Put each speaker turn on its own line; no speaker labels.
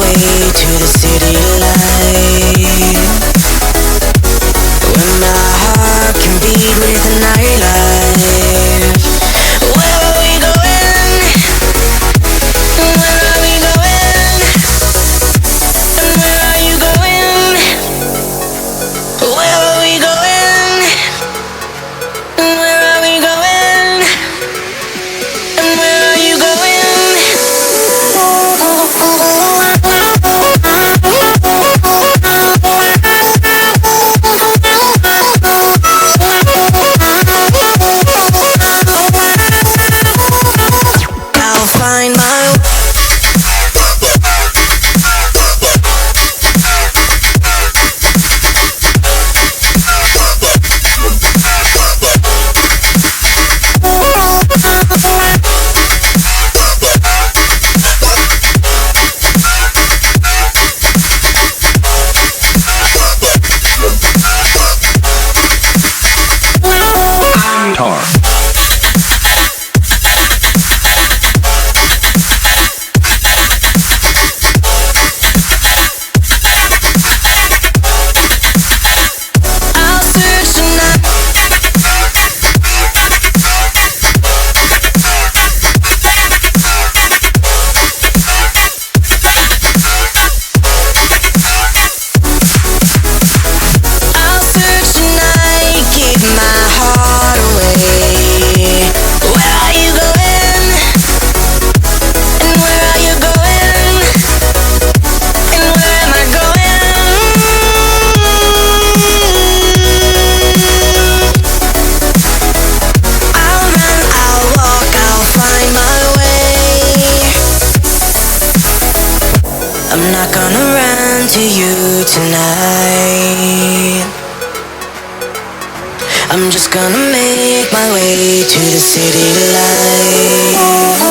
way to the city light, where my heart can beat with the nightlife. Where are we going? Where are we going? And where are you going? Where are we going? And where are we going? And where are you going? I'll find my
Tar.
I'll search tonight. I'll search tonight, keep my heart away. Where are you going? And where are you going? And where am I going? I'll run, I'll walk, I'll find my way. I'm not gonna run to you tonight. I'm just gonna make my way to the city light.